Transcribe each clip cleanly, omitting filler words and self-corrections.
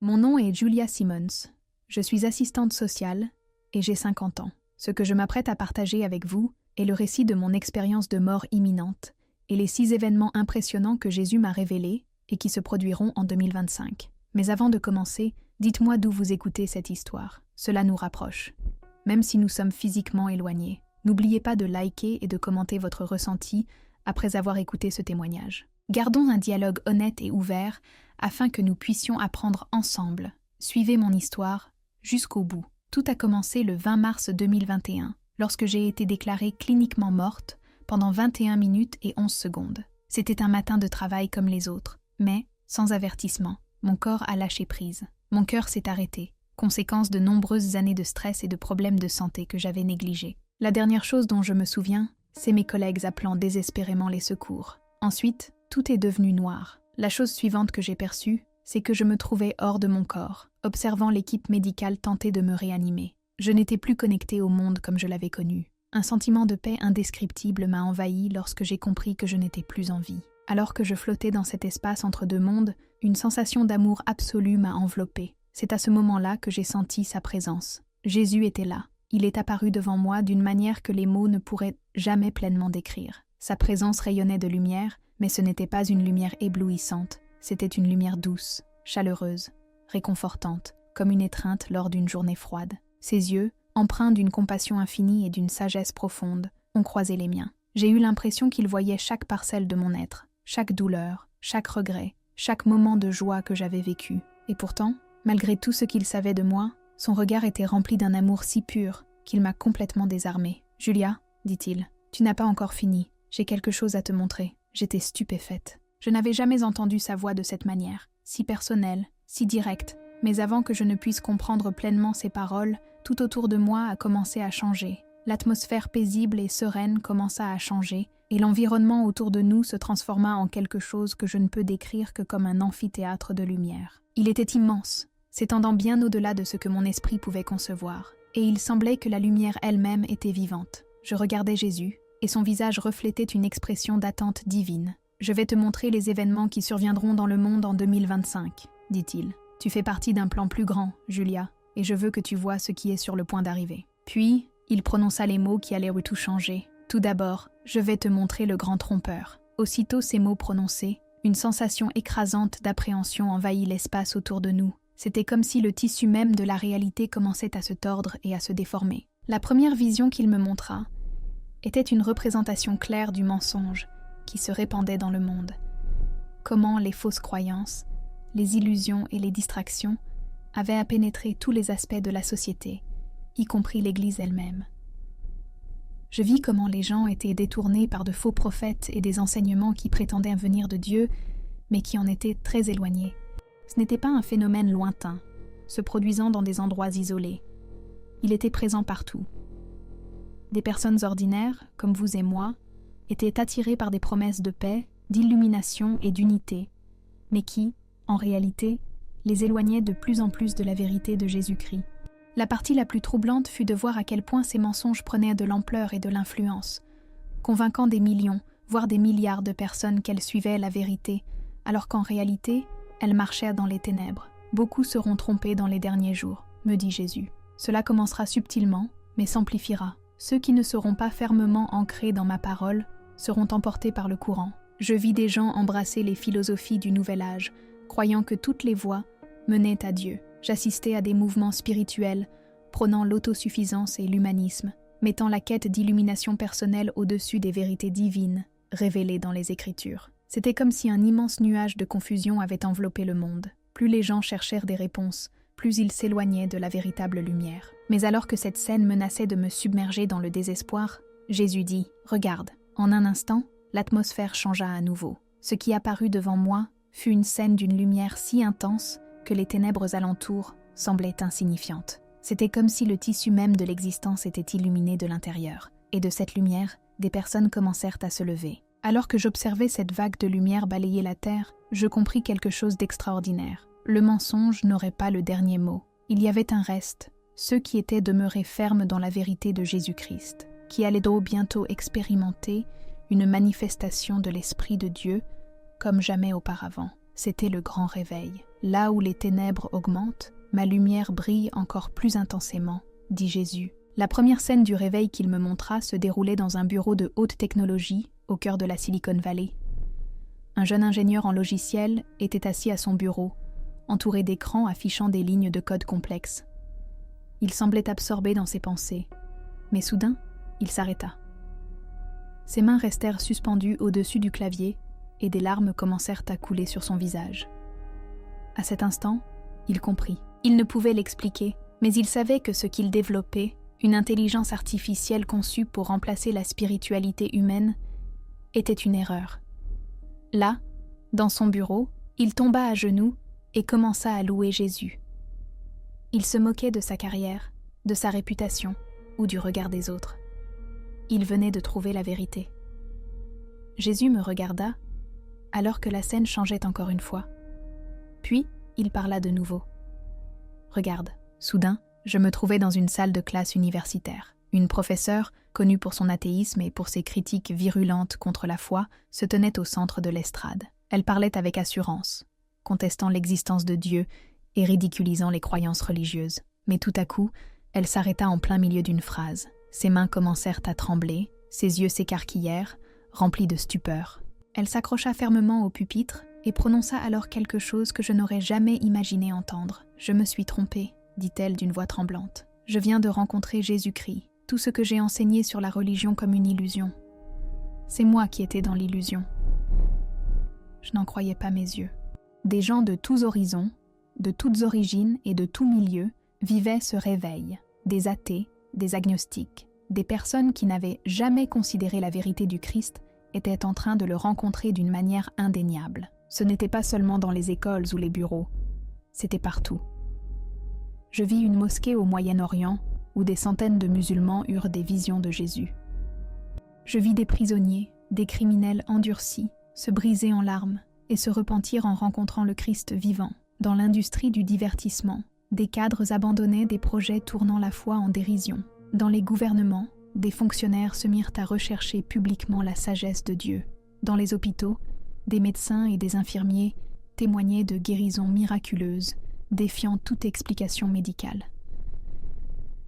Mon nom est Julia Simmons. Je suis assistante sociale et j'ai 50 ans. Ce que je m'apprête à partager avec vous est le récit de mon expérience de mort imminente et les 6 événements impressionnants que Jésus m'a révélés et qui se produiront en 2025. Mais avant de commencer, dites-moi d'où vous écoutez cette histoire. Cela nous rapproche. Même si nous sommes physiquement éloignés, n'oubliez pas de liker et de commenter votre ressenti après avoir écouté ce témoignage. Gardons un dialogue honnête et ouvert afin que nous puissions apprendre ensemble. Suivez mon histoire jusqu'au bout. Tout a commencé le 20 mars 2021, lorsque j'ai été déclarée cliniquement morte pendant 21 minutes et 11 secondes. C'était un matin de travail comme les autres, mais, sans avertissement, mon corps a lâché prise. Mon cœur s'est arrêté, conséquence de nombreuses années de stress et de problèmes de santé que j'avais négligés. La dernière chose dont je me souviens, c'est mes collègues appelant désespérément les secours. Ensuite, tout est devenu noir. La chose suivante que j'ai perçue, c'est que je me trouvais hors de mon corps, observant l'équipe médicale tenter de me réanimer. Je n'étais plus connectée au monde comme je l'avais connu. Un sentiment de paix indescriptible m'a envahi lorsque j'ai compris que je n'étais plus en vie. Alors que je flottais dans cet espace entre deux mondes, une sensation d'amour absolu m'a enveloppée. C'est à ce moment-là que j'ai senti sa présence. Jésus était là. Il est apparu devant moi d'une manière que les mots ne pourraient jamais pleinement décrire. Sa présence rayonnait de lumière, mais ce n'était pas une lumière éblouissante, c'était une lumière douce, chaleureuse, réconfortante, comme une étreinte lors d'une journée froide. Ses yeux, empreints d'une compassion infinie et d'une sagesse profonde, ont croisé les miens. J'ai eu l'impression qu'il voyait chaque parcelle de mon être, chaque douleur, chaque regret, chaque moment de joie que j'avais vécu. Et pourtant, malgré tout ce qu'il savait de moi, son regard était rempli d'un amour si pur qu'il m'a complètement désarmée. « Julia, dit-il, tu n'as pas encore fini. J'ai quelque chose à te montrer. » J'étais stupéfaite. Je n'avais jamais entendu sa voix de cette manière, si personnelle, si directe, mais avant que je ne puisse comprendre pleinement ses paroles, tout autour de moi a commencé à changer. L'atmosphère paisible et sereine commença à changer, et l'environnement autour de nous se transforma en quelque chose que je ne peux décrire que comme un amphithéâtre de lumière. Il était immense, s'étendant bien au-delà de ce que mon esprit pouvait concevoir, et il semblait que la lumière elle-même était vivante. Je regardais Jésus, et son visage reflétait une expression d'attente divine. « Je vais te montrer les événements qui surviendront dans le monde en 2025, dit-il. Tu fais partie d'un plan plus grand, Julia, et je veux que tu vois ce qui est sur le point d'arriver. » Puis, il prononça les mots qui allaient tout changer. « Tout d'abord, je vais te montrer le grand trompeur. » Aussitôt ces mots prononcés, une sensation écrasante d'appréhension envahit l'espace autour de nous. C'était comme si le tissu même de la réalité commençait à se tordre et à se déformer. La première vision qu'il me montra était une représentation claire du mensonge qui se répandait dans le monde. Comment les fausses croyances, les illusions et les distractions avaient à pénétrer tous les aspects de la société, y compris l'Église elle-même. Je vis comment les gens étaient détournés par de faux prophètes et des enseignements qui prétendaient venir de Dieu, mais qui en étaient très éloignés. Ce n'était pas un phénomène lointain, se produisant dans des endroits isolés. Il était présent partout. Des personnes ordinaires, comme vous et moi, étaient attirées par des promesses de paix, d'illumination et d'unité, mais qui, en réalité, les éloignaient de plus en plus de la vérité de Jésus-Christ. La partie la plus troublante fut de voir à quel point ces mensonges prenaient de l'ampleur et de l'influence, convainquant des millions, voire des milliards de personnes qu'elles suivaient la vérité, alors qu'en réalité, elles marchaient dans les ténèbres. Beaucoup seront trompés dans les derniers jours, me dit Jésus. Cela commencera subtilement, mais s'amplifiera. Ceux qui ne seront pas fermement ancrés dans ma parole seront emportés par le courant. Je vis des gens embrasser les philosophies du nouvel âge, croyant que toutes les voies menaient à Dieu. J'assistais à des mouvements spirituels, prônant l'autosuffisance et l'humanisme, mettant la quête d'illumination personnelle au-dessus des vérités divines, révélées dans les Écritures. C'était comme si un immense nuage de confusion avait enveloppé le monde. Plus les gens cherchèrent des réponses, plus ils s'éloignaient de la véritable lumière. Mais alors que cette scène menaçait de me submerger dans le désespoir, Jésus dit « Regarde ». En un instant, l'atmosphère changea à nouveau. Ce qui apparut devant moi fut une scène d'une lumière si intense que les ténèbres alentour semblaient insignifiantes. C'était comme si le tissu même de l'existence était illuminé de l'intérieur. Et de cette lumière, des personnes commencèrent à se lever. Alors que j'observais cette vague de lumière balayer la terre, je compris quelque chose d'extraordinaire. Le mensonge n'aurait pas le dernier mot. Il y avait un reste, ceux qui étaient demeurés fermes dans la vérité de Jésus-Christ, qui allaient bientôt expérimenter une manifestation de l'Esprit de Dieu comme jamais auparavant. C'était le grand réveil. Là où les ténèbres augmentent, ma lumière brille encore plus intensément, dit Jésus. La première scène du réveil qu'il me montra se déroulait dans un bureau de haute technologie au cœur de la Silicon Valley. Un jeune ingénieur en logiciel était assis à son bureau, entouré d'écrans affichant des lignes de code complexes. Il semblait absorbé dans ses pensées, mais soudain, il s'arrêta. Ses mains restèrent suspendues au-dessus du clavier et des larmes commencèrent à couler sur son visage. À cet instant, il comprit. Il ne pouvait l'expliquer, mais il savait que ce qu'il développait, une intelligence artificielle conçue pour remplacer la spiritualité humaine, était une erreur. Là, dans son bureau, il tomba à genoux et commença à louer Jésus. Il se moquait de sa carrière, de sa réputation ou du regard des autres. Il venait de trouver la vérité. Jésus me regarda, alors que la scène changeait encore une fois. Puis, il parla de nouveau. Regarde, soudain, je me trouvais dans une salle de classe universitaire. Une professeure, connue pour son athéisme et pour ses critiques virulentes contre la foi, se tenait au centre de l'estrade. Elle parlait avec assurance, contestant l'existence de Dieu et ridiculisant les croyances religieuses. Mais tout à coup, elle s'arrêta en plein milieu d'une phrase. Ses mains commencèrent à trembler, ses yeux s'écarquillèrent, remplis de stupeur. Elle s'accrocha fermement au pupitre et prononça alors quelque chose que je n'aurais jamais imaginé entendre. « Je me suis trompée », dit-elle d'une voix tremblante. « Je viens de rencontrer Jésus-Christ. Tout ce que j'ai enseigné sur la religion comme une illusion. C'est moi qui étais dans l'illusion. » Je n'en croyais pas mes yeux. Des gens de tous horizons, de toutes origines et de tous milieux vivaient ce réveil. Des athées, des agnostiques, des personnes qui n'avaient jamais considéré la vérité du Christ étaient en train de le rencontrer d'une manière indéniable. Ce n'était pas seulement dans les écoles ou les bureaux, c'était partout. Je vis une mosquée au Moyen-Orient où des centaines de musulmans eurent des visions de Jésus. Je vis des prisonniers, des criminels endurcis, se briser en larmes et se repentir en rencontrant le Christ vivant. Dans l'industrie du divertissement, des cadres abandonnaient des projets tournant la foi en dérision. Dans les gouvernements, des fonctionnaires se mirent à rechercher publiquement la sagesse de Dieu. Dans les hôpitaux, des médecins et des infirmiers témoignaient de guérisons miraculeuses, défiant toute explication médicale.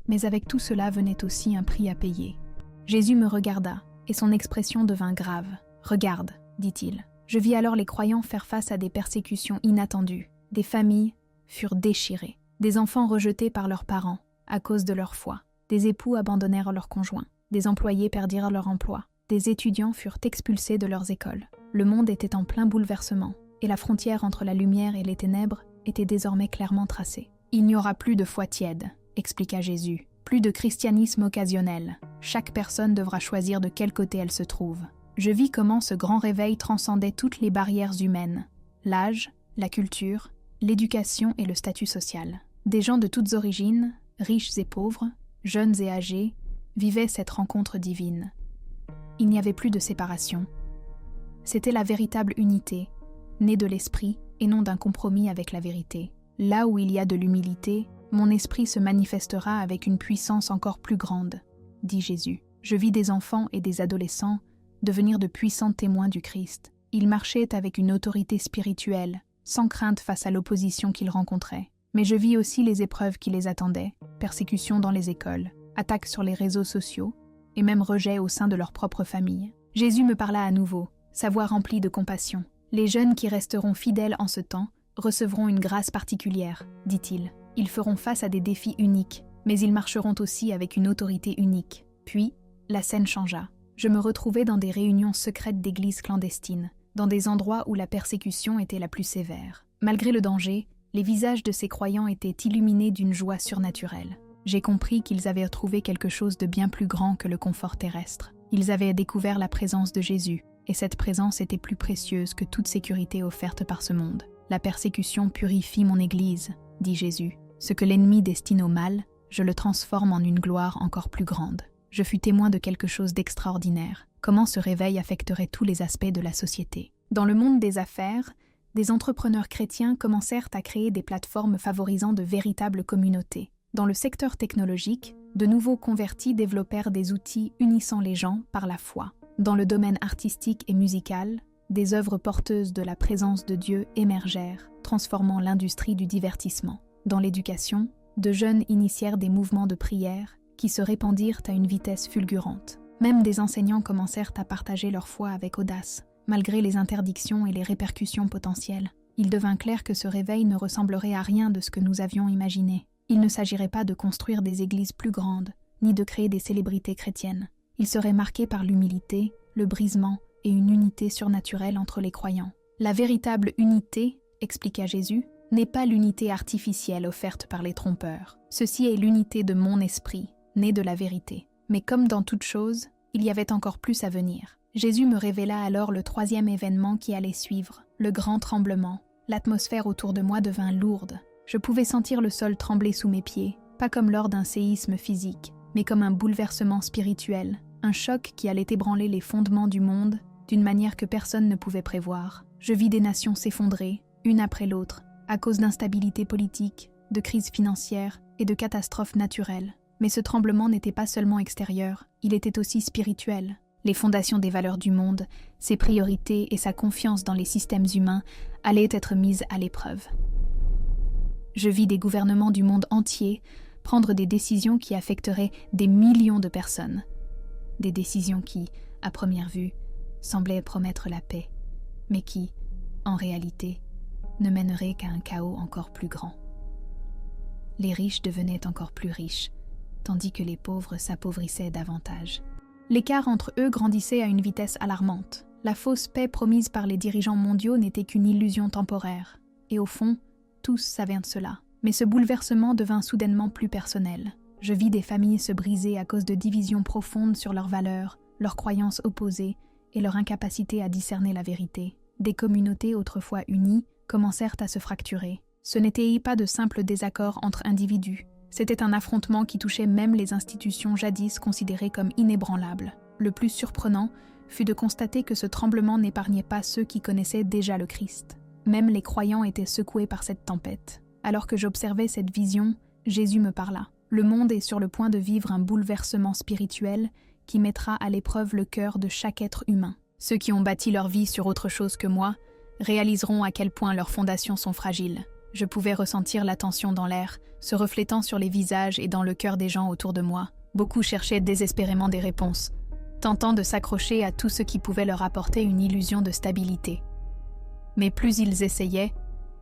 Mais avec tout cela venait aussi un prix à payer. Jésus me regarda, et son expression devint grave. « Regarde, dit-il. » Je vis alors les croyants faire face à des persécutions inattendues. Des familles furent déchirées. Des enfants rejetés par leurs parents à cause de leur foi. Des époux abandonnèrent leurs conjoints. Des employés perdirent leur emploi. Des étudiants furent expulsés de leurs écoles. Le monde était en plein bouleversement, et la frontière entre la lumière et les ténèbres était désormais clairement tracée. « Il n'y aura plus de foi tiède », expliqua Jésus. « Plus de christianisme occasionnel. Chaque personne devra choisir de quel côté elle se trouve. » Je vis comment ce grand réveil transcendait toutes les barrières humaines, l'âge, la culture, l'éducation et le statut social. Des gens de toutes origines, riches et pauvres, jeunes et âgés, vivaient cette rencontre divine. Il n'y avait plus de séparation. C'était la véritable unité, née de l'esprit et non d'un compromis avec la vérité. Là où il y a de l'humilité, mon esprit se manifestera avec une puissance encore plus grande, dit Jésus. Je vis des enfants et des adolescents devenir de puissants témoins du Christ. Ils marchaient avec une autorité spirituelle, sans crainte face à l'opposition qu'ils rencontraient. Mais je vis aussi les épreuves qui les attendaient, persécutions dans les écoles, attaques sur les réseaux sociaux, et même rejet au sein de leur propre famille. Jésus me parla à nouveau, sa voix remplie de compassion. « Les jeunes qui resteront fidèles en ce temps recevront une grâce particulière, dit-il. Ils feront face à des défis uniques, mais ils marcheront aussi avec une autorité unique. » Puis, la scène changea. Je me retrouvais dans des réunions secrètes d'églises clandestines, dans des endroits où la persécution était la plus sévère. Malgré le danger, les visages de ces croyants étaient illuminés d'une joie surnaturelle. J'ai compris qu'ils avaient trouvé quelque chose de bien plus grand que le confort terrestre. Ils avaient découvert la présence de Jésus, et cette présence était plus précieuse que toute sécurité offerte par ce monde. La persécution purifie mon Église, dit Jésus. Ce que l'ennemi destine au mal, je le transforme en une gloire encore plus grande. Je fus témoin de quelque chose d'extraordinaire. Comment ce réveil affecterait tous les aspects de la société. Dans le monde des affaires, des entrepreneurs chrétiens commencèrent à créer des plateformes favorisant de véritables communautés. Dans le secteur technologique, de nouveaux convertis développèrent des outils unissant les gens par la foi. Dans le domaine artistique et musical, des œuvres porteuses de la présence de Dieu émergèrent, transformant l'industrie du divertissement. Dans l'éducation, de jeunes initièrent des mouvements de prière qui se répandirent à une vitesse fulgurante. Même des enseignants commencèrent à partager leur foi avec audace, malgré les interdictions et les répercussions potentielles. Il devint clair que ce réveil ne ressemblerait à rien de ce que nous avions imaginé. Il ne s'agirait pas de construire des églises plus grandes, ni de créer des célébrités chrétiennes. Il serait marqué par l'humilité, le brisement et une unité surnaturelle entre les croyants. La véritable unité, expliqua Jésus, n'est pas l'unité artificielle offerte par les trompeurs. Ceci est l'unité de mon esprit, née de la vérité. Mais comme dans toute chose, il y avait encore plus à venir. Jésus me révéla alors le troisième événement qui allait suivre, le grand tremblement. L'atmosphère autour de moi devint lourde. Je pouvais sentir le sol trembler sous mes pieds, pas comme lors d'un séisme physique, mais comme un bouleversement spirituel, un choc qui allait ébranler les fondements du monde d'une manière que personne ne pouvait prévoir. Je vis des nations s'effondrer, une après l'autre, à cause d'instabilité politique, de crises financières et de catastrophes naturelles. Mais ce tremblement n'était pas seulement extérieur, il était aussi spirituel. Les fondations des valeurs du monde, ses priorités et sa confiance dans les systèmes humains allaient être mises à l'épreuve. Je vis des gouvernements du monde entier prendre des décisions qui affecteraient des millions de personnes. Des décisions qui, à première vue, semblaient promettre la paix, mais qui, en réalité, ne mèneraient qu'à un chaos encore plus grand. Les riches devenaient encore plus riches, tandis que les pauvres s'appauvrissaient davantage. L'écart entre eux grandissait à une vitesse alarmante. La fausse paix promise par les dirigeants mondiaux n'était qu'une illusion temporaire. Et au fond, tous savaient de cela. Mais ce bouleversement devint soudainement plus personnel. Je vis des familles se briser à cause de divisions profondes sur leurs valeurs, leurs croyances opposées et leur incapacité à discerner la vérité. Des communautés autrefois unies commencèrent à se fracturer. Ce n'était pas de simples désaccords entre individus. C'était un affrontement qui touchait même les institutions jadis considérées comme inébranlables. Le plus surprenant fut de constater que ce tremblement n'épargnait pas ceux qui connaissaient déjà le Christ. Même les croyants étaient secoués par cette tempête. Alors que j'observais cette vision, Jésus me parla. Le monde est sur le point de vivre un bouleversement spirituel qui mettra à l'épreuve le cœur de chaque être humain. Ceux qui ont bâti leur vie sur autre chose que moi réaliseront à quel point leurs fondations sont fragiles. Je pouvais ressentir la tension dans l'air, se reflétant sur les visages et dans le cœur des gens autour de moi. Beaucoup cherchaient désespérément des réponses, tentant de s'accrocher à tout ce qui pouvait leur apporter une illusion de stabilité. Mais plus ils essayaient,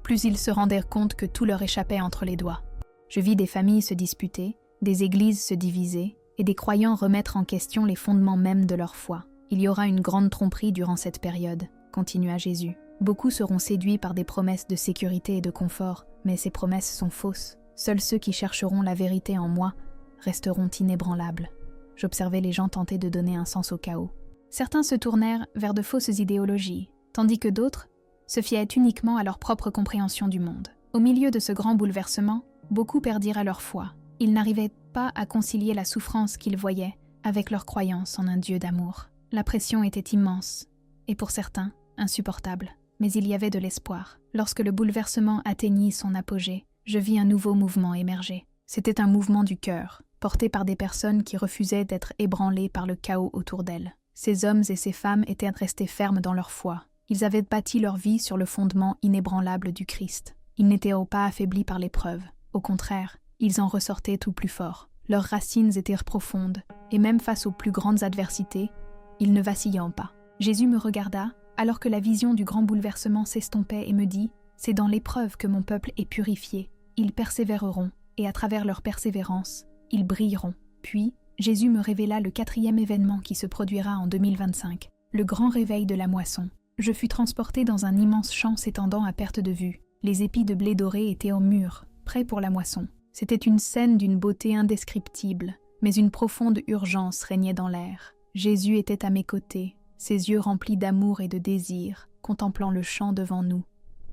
plus ils se rendaient compte que tout leur échappait entre les doigts. Je vis des familles se disputer, des églises se diviser, et des croyants remettre en question les fondements mêmes de leur foi. Il y aura une grande tromperie durant cette période, continua Jésus. Beaucoup seront séduits par des promesses de sécurité et de confort, mais ces promesses sont fausses. Seuls ceux qui chercheront la vérité en moi resteront inébranlables. J'observais les gens tenter de donner un sens au chaos. Certains se tournèrent vers de fausses idéologies, tandis que d'autres se fiaient uniquement à leur propre compréhension du monde. Au milieu de ce grand bouleversement, beaucoup perdirent leur foi. Ils n'arrivaient pas à concilier la souffrance qu'ils voyaient avec leur croyance en un Dieu d'amour. La pression était immense, et pour certains, insupportable. Mais il y avait de l'espoir. Lorsque le bouleversement atteignit son apogée, je vis un nouveau mouvement émerger. C'était un mouvement du cœur, porté par des personnes qui refusaient d'être ébranlées par le chaos autour d'elles. Ces hommes et ces femmes étaient restés fermes dans leur foi. Ils avaient bâti leur vie sur le fondement inébranlable du Christ. Ils n'étaient pas affaiblis par l'épreuve. Au contraire, ils en ressortaient tout plus forts. Leurs racines étaient profondes, et même face aux plus grandes adversités, ils ne vacillaient pas. Jésus me regarda, alors que la vision du grand bouleversement s'estompait et me dit « C'est dans l'épreuve que mon peuple est purifié. Ils persévéreront, et à travers leur persévérance, ils brilleront. » Puis, Jésus me révéla le 4e événement qui se produira en 2025, le grand réveil de la moisson. Je fus transporté dans un immense champ s'étendant à perte de vue. Les épis de blé doré étaient en mûr, prêts pour la moisson. C'était une scène d'une beauté indescriptible, mais une profonde urgence régnait dans l'air. Jésus était à mes côtés, ses yeux remplis d'amour et de désir, contemplant le champ devant nous.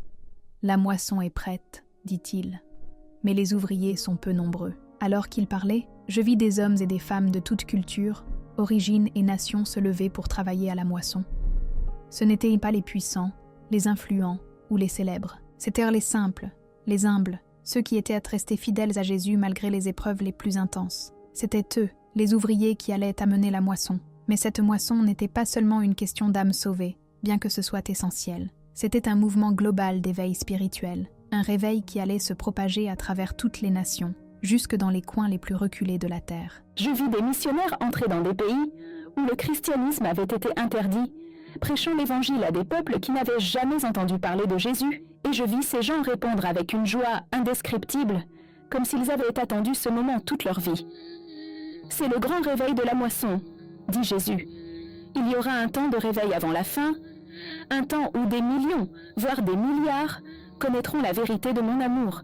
« La moisson est prête, dit-il, mais les ouvriers sont peu nombreux. » Alors qu'il parlait, je vis des hommes et des femmes de toute culture, origine et nation se lever pour travailler à la moisson. Ce n'étaient pas les puissants, les influents ou les célèbres. C'étaient les simples, les humbles, ceux qui étaient restés fidèles à Jésus malgré les épreuves les plus intenses. C'étaient eux, les ouvriers qui allaient amener la moisson. Mais cette moisson n'était pas seulement une question d'âmes sauvées, bien que ce soit essentiel. C'était un mouvement global d'éveil spirituel, un réveil qui allait se propager à travers toutes les nations, jusque dans les coins les plus reculés de la terre. Je vis des missionnaires entrer dans des pays où le christianisme avait été interdit, prêchant l'évangile à des peuples qui n'avaient jamais entendu parler de Jésus, et je vis ces gens répondre avec une joie indescriptible, comme s'ils avaient attendu ce moment toute leur vie. C'est le grand réveil de la moisson, dit Jésus. Il y aura un temps de réveil avant la fin, un temps où des millions, voire des milliards, connaîtront la vérité de mon amour.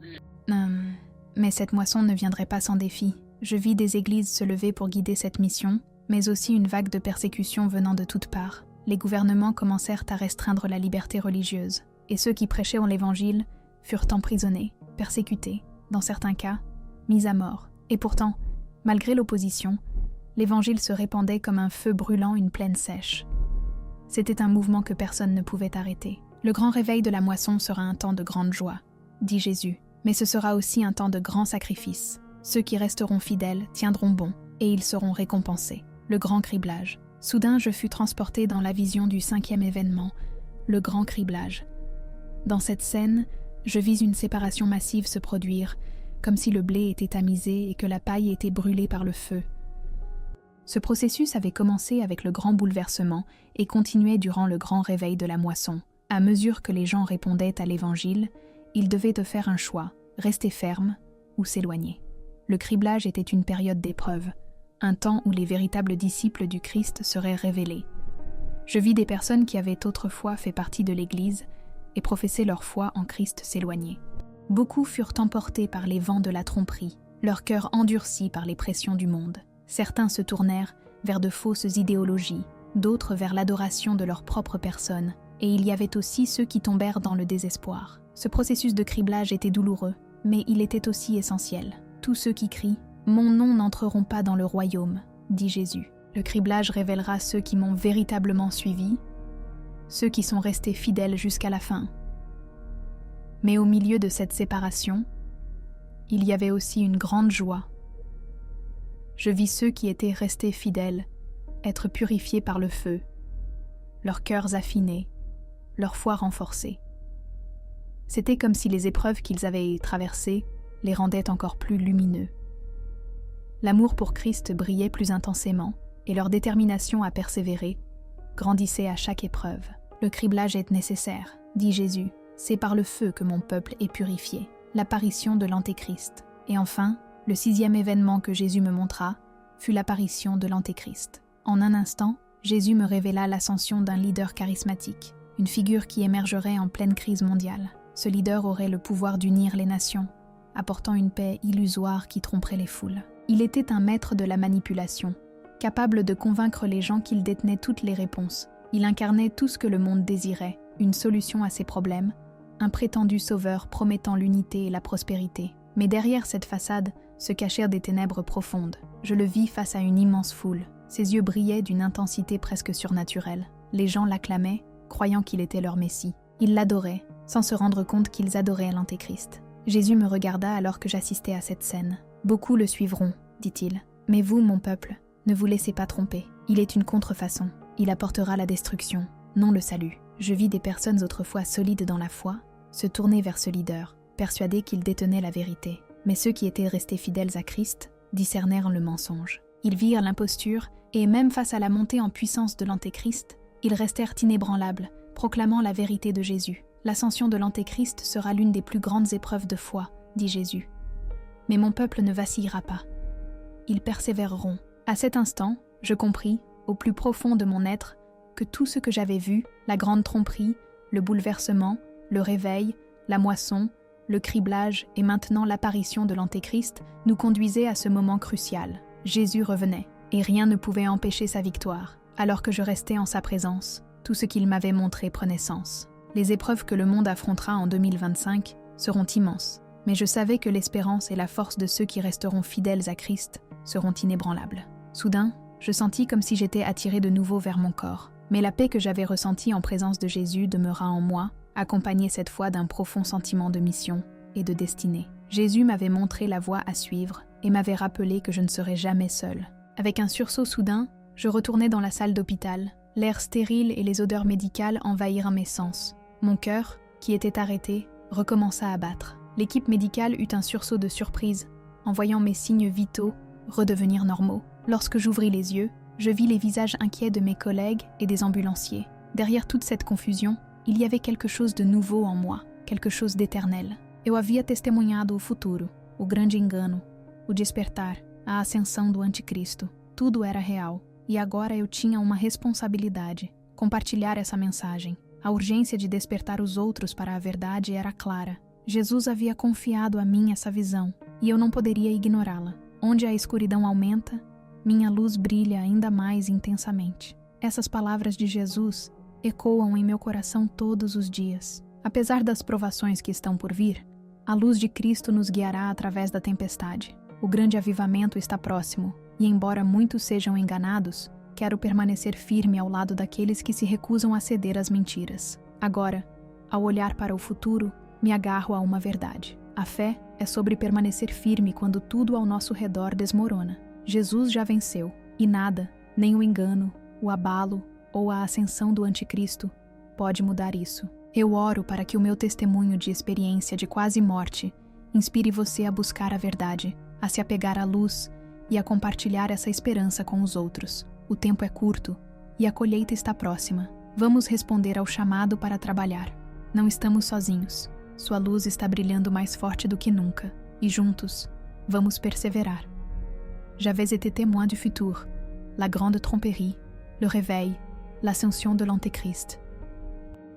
Mais cette moisson ne viendrait pas sans défi. Je vis des églises se lever pour guider cette mission, mais aussi une vague de persécutions venant de toutes parts. Les gouvernements commencèrent à restreindre la liberté religieuse, et ceux qui prêchaient l'évangile furent emprisonnés, persécutés, dans certains cas, mis à mort. Et pourtant, malgré l'opposition, l'évangile se répandait comme un feu brûlant une plaine sèche. C'était un mouvement que personne ne pouvait arrêter. Le grand réveil de la moisson sera un temps de grande joie, dit Jésus, mais ce sera aussi un temps de grand sacrifice. Ceux qui resteront fidèles tiendront bon, et ils seront récompensés. Le grand criblage. Soudain, je fus transporté dans la vision du 5e événement, le grand criblage. Dans cette scène, je vis une séparation massive se produire, comme si le blé était tamisé et que la paille était brûlée par le feu. Ce processus avait commencé avec le grand bouleversement et continuait durant le grand réveil de la moisson. À mesure que les gens répondaient à l'Évangile, ils devaient faire un choix, rester fermes ou s'éloigner. Le criblage était une période d'épreuve, un temps où les véritables disciples du Christ seraient révélés. Je vis des personnes qui avaient autrefois fait partie de l'Église et professaient leur foi en Christ s'éloigner. Beaucoup furent emportés par les vents de la tromperie, leur cœur endurci par les pressions du monde. Certains se tournèrent vers de fausses idéologies, d'autres vers l'adoration de leur propre personne, et il y avait aussi ceux qui tombèrent dans le désespoir. Ce processus de criblage était douloureux, mais il était aussi essentiel. Tous ceux qui crient « Mon nom n'entreront pas dans le royaume », dit Jésus. Le criblage révélera ceux qui m'ont véritablement suivi, ceux qui sont restés fidèles jusqu'à la fin. Mais au milieu de cette séparation, il y avait aussi une grande joie. Je vis ceux qui étaient restés fidèles être purifiés par le feu, leurs cœurs affinés, leur foi renforcée. C'était comme si les épreuves qu'ils avaient traversées les rendaient encore plus lumineux. L'amour pour Christ brillait plus intensément et leur détermination à persévérer grandissait à chaque épreuve. Le criblage est nécessaire, dit Jésus. C'est par le feu que mon peuple est purifié. L'apparition de l'Antéchrist. Et enfin, le 6e événement que Jésus me montra fut l'apparition de l'Antéchrist. En un instant, Jésus me révéla l'ascension d'un leader charismatique, une figure qui émergerait en pleine crise mondiale. Ce leader aurait le pouvoir d'unir les nations, apportant une paix illusoire qui tromperait les foules. Il était un maître de la manipulation, capable de convaincre les gens qu'il détenait toutes les réponses. Il incarnait tout ce que le monde désirait, une solution à ses problèmes, un prétendu sauveur promettant l'unité et la prospérité. Mais derrière cette façade se cachèrent des ténèbres profondes. Je le vis face à une immense foule. Ses yeux brillaient d'une intensité presque surnaturelle. Les gens l'acclamaient, croyant qu'il était leur Messie. Ils l'adoraient, sans se rendre compte qu'ils adoraient l'Antéchrist. Jésus me regarda alors que j'assistais à cette scène. « Beaucoup le suivront, dit-il. Mais vous, mon peuple, ne vous laissez pas tromper. Il est une contrefaçon. Il apportera la destruction, non le salut. » Je vis des personnes autrefois solides dans la foi se tourner vers ce leader, persuadés qu'il détenait la vérité. Mais ceux qui étaient restés fidèles à Christ discernèrent le mensonge. Ils virent l'imposture et même face à la montée en puissance de l'Antéchrist, ils restèrent inébranlables, proclamant la vérité de Jésus. L'ascension de l'Antéchrist sera l'une des plus grandes épreuves de foi, dit Jésus. Mais mon peuple ne vacillera pas. Ils persévéreront. À cet instant, je compris, au plus profond de mon être, que tout ce que j'avais vu, la grande tromperie, le bouleversement, le réveil, la moisson, le criblage et maintenant l'apparition de l'Antéchrist nous conduisait à ce moment crucial. Jésus revenait, et rien ne pouvait empêcher sa victoire. Alors que je restais en sa présence, tout ce qu'il m'avait montré prenait sens. Les épreuves que le monde affrontera en 2025 seront immenses, mais je savais que l'espérance et la force de ceux qui resteront fidèles à Christ seront inébranlables. Soudain, je sentis comme si j'étais attiré de nouveau vers mon corps. Mais la paix que j'avais ressentie en présence de Jésus demeura en moi, accompagnée cette fois d'un profond sentiment de mission et de destinée. Jésus m'avait montré la voie à suivre et m'avait rappelé que je ne serais jamais seul. Avec un sursaut soudain, je retournai dans la salle d'hôpital. L'air stérile et les odeurs médicales envahirent mes sens. Mon cœur, qui était arrêté, recommença à battre. L'équipe médicale eut un sursaut de surprise, en voyant mes signes vitaux redevenir normaux. Lorsque j'ouvris les yeux, je vis les visages inquiets de mes collègues et des ambulanciers. Derrière toute cette confusion, il y avait quelque chose de nouveau en moi, quelque chose d'éternel. Eu havia testemunhado o futuro, o grande engano, o despertar, a ascensão do anticristo. Tudo era real, e agora eu tinha uma responsabilidade: compartilhar essa mensagem. A urgência de despertar os outros para a verdade era clara. Jesus havia confiado a mim essa visão, e eu não poderia ignorá-la. Onde a escuridão aumenta, minha luz brilha ainda mais intensamente. Essas palavras de Jesus ecoam em meu coração todos os dias. Apesar das provações que estão por vir, a luz de Cristo nos guiará através da tempestade. O grande avivamento está próximo, e embora muitos sejam enganados, quero permanecer firme ao lado daqueles que se recusam a ceder às mentiras. Agora, ao olhar para o futuro, me agarro a uma verdade. A fé é sobre permanecer firme quando tudo ao nosso redor desmorona. Jesus já venceu, e nada, nem o engano, o abalo ou a ascensão do anticristo, pode mudar isso. Eu oro para que o meu testemunho de experiência de quase morte inspire você a buscar a verdade, a se apegar à luz e a compartilhar essa esperança com os outros. O tempo é curto e a colheita está próxima. Vamos responder ao chamado para trabalhar. Não estamos sozinhos. Sua luz está brilhando mais forte do que nunca, e juntos, vamos perseverar. J'avais été témoin du futur, la grande tromperie, le réveil, l'ascension de l'Antéchrist.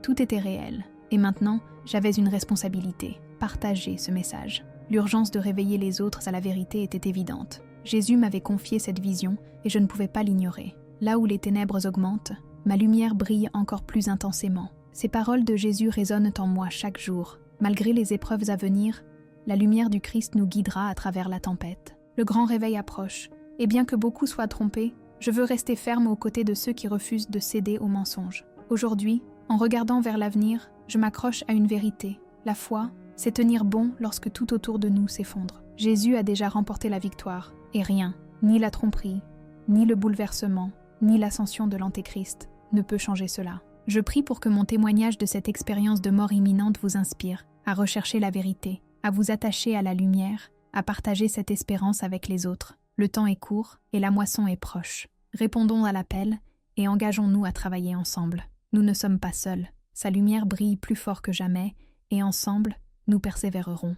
Tout était réel, et maintenant, j'avais une responsabilité, partager ce message. L'urgence de réveiller les autres à la vérité était évidente. Jésus m'avait confié cette vision, et je ne pouvais pas l'ignorer. Là où les ténèbres augmentent, ma lumière brille encore plus intensément. Ces paroles de Jésus résonnent en moi chaque jour. Malgré les épreuves à venir, la lumière du Christ nous guidera à travers la tempête. Le grand réveil approche, et bien que beaucoup soient trompés, je veux rester ferme aux côtés de ceux qui refusent de céder aux mensonges. Aujourd'hui, en regardant vers l'avenir, je m'accroche à une vérité. La foi, c'est tenir bon lorsque tout autour de nous s'effondre. Jésus a déjà remporté la victoire, et rien, ni la tromperie, ni le bouleversement, ni l'ascension de l'Antéchrist, ne peut changer cela. Je prie pour que mon témoignage de cette expérience de mort imminente vous inspire à rechercher la vérité, à vous attacher à la lumière, à partager cette espérance avec les autres. Le temps est court et la moisson est proche. Répondons à l'appel et engageons-nous à travailler ensemble. Nous ne sommes pas seuls. Sa lumière brille plus fort que jamais et ensemble, nous persévérerons.